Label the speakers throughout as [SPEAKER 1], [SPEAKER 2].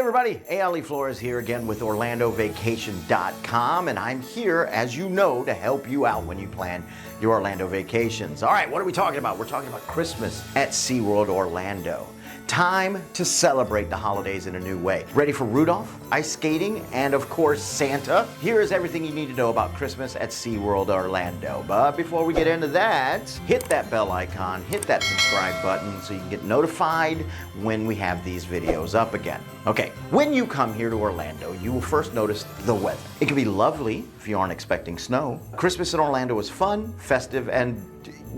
[SPEAKER 1] everybody, Ali Flores here again with OrlandoVacation.com, and I'm here, as you know, to help you out when you plan your Orlando vacations. All right, what are we talking about? We're talking about Christmas at SeaWorld Orlando. Time to celebrate the holidays in a new way. Ready for Rudolph, ice skating, and of course Santa? Here is everything you need to know about Christmas at SeaWorld Orlando. But before we get into that, hit that bell icon, hit that subscribe button so you can get notified when we have these videos up again. Okay, when you come here to Orlando, you will first notice the weather. It can be lovely if you aren't expecting snow. Christmas in Orlando is fun, festive, and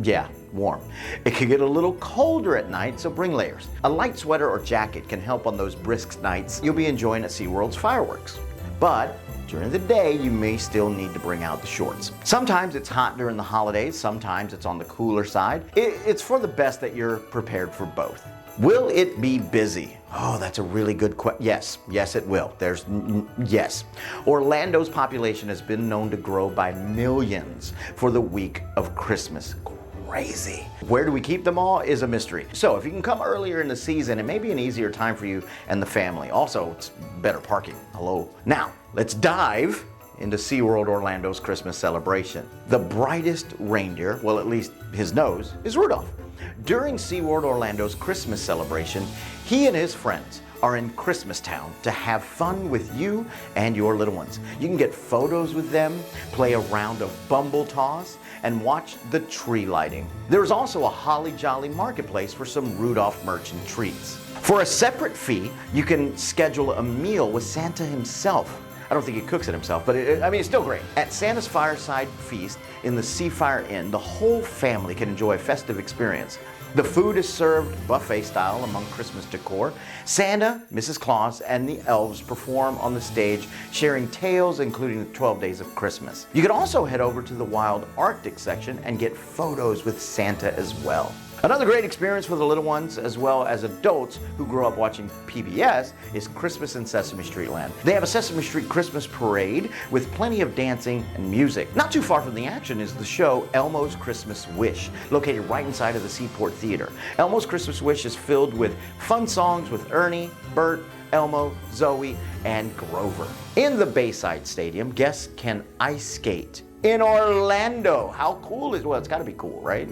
[SPEAKER 1] yeah, warm. It can get a little colder at night, so bring layers. A light sweater or jacket can help on those brisk nights you'll be enjoying at SeaWorld's fireworks. But during the day, you may still need to bring out the shorts. Sometimes it's hot during the holidays, sometimes it's on the cooler side. It's for the best that you're prepared for both. Will it be busy? Oh, that's a really good question. Yes, it will. Yes. Orlando's population has been known to grow by millions for the week of Christmas. Crazy. Where do we keep them all is a mystery. So if you can come earlier in the season, it may be an easier time for you and the family. Also, it's better parking. Hello. Now, let's dive into SeaWorld Orlando's Christmas celebration. The brightest reindeer, well, at least his nose, is Rudolph. During SeaWorld Orlando's Christmas celebration, he and his friends are in Christmas Town to have fun with you and your little ones. You can get photos with them, play a round of bumble toss, and watch the tree lighting. There's also a holly jolly marketplace for some Rudolph merch and treats. For a separate fee, you can schedule a meal with Santa himself. I don't think he cooks it himself, but it's still great. At Santa's Fireside Feast in the Seafire Inn, the whole family can enjoy a festive experience. The food is served buffet style among Christmas decor. Santa, Mrs. Claus, and the elves perform on the stage, sharing tales including the 12 Days of Christmas. You can also head over to the Wild Arctic section and get photos with Santa as well. Another great experience for the little ones as well as adults who grew up watching PBS is Christmas in Sesame Street Land. They have a Sesame Street Christmas parade with plenty of dancing and music. Not too far from the action is the show Elmo's Christmas Wish, located right inside of the Seaport Theater. Elmo's Christmas Wish is filled with fun songs with Ernie, Bert, Elmo, Zoe, and Grover. In the Bayside Stadium, guests can ice skate in Orlando. How cool is it? Well, it's got to be cool, right?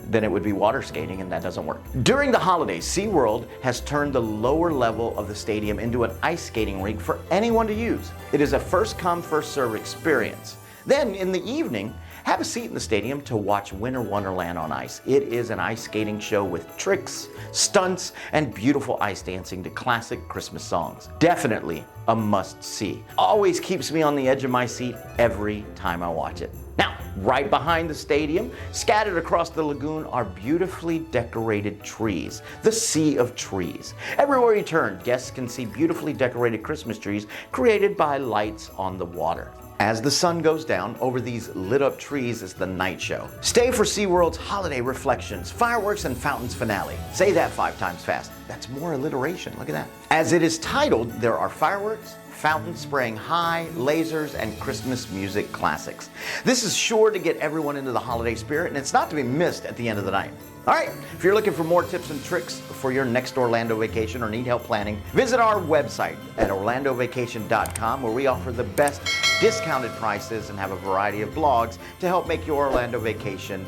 [SPEAKER 1] Then it would be water skating, and that doesn't work. During the holidays, SeaWorld has turned the lower level of the stadium into an ice skating rink for anyone to use. It is a first-come, first-served experience. Then, in the evening, have a seat in the stadium to watch Winter Wonderland on ice. It is an ice skating show with tricks, stunts, and beautiful ice dancing to classic Christmas songs. Definitely a must-see. Always keeps me on the edge of my seat every time I watch it. Now, right behind the stadium, scattered across the lagoon, are beautifully decorated trees, the Sea of Trees. Everywhere you turn, guests can see beautifully decorated Christmas trees created by lights on the water. As the sun goes down, over these lit-up trees is the night show. Stay for SeaWorld's Holiday Reflections, Fireworks and Fountains finale. Say that 5 times fast. That's more alliteration. Look at that. As it is titled, there are fireworks, fountains spraying high, lasers, and Christmas music classics. This is sure to get everyone into the holiday spirit, and it's not to be missed at the end of the night. All right, if you're looking for more tips and tricks for your next Orlando vacation or need help planning, visit our website at OrlandoVacation.com, where we offer the best discounted prices and have a variety of blogs to help make your Orlando vacation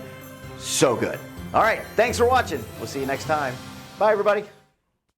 [SPEAKER 1] so good. All right, thanks for watching. We'll see you next time. Bye, everybody.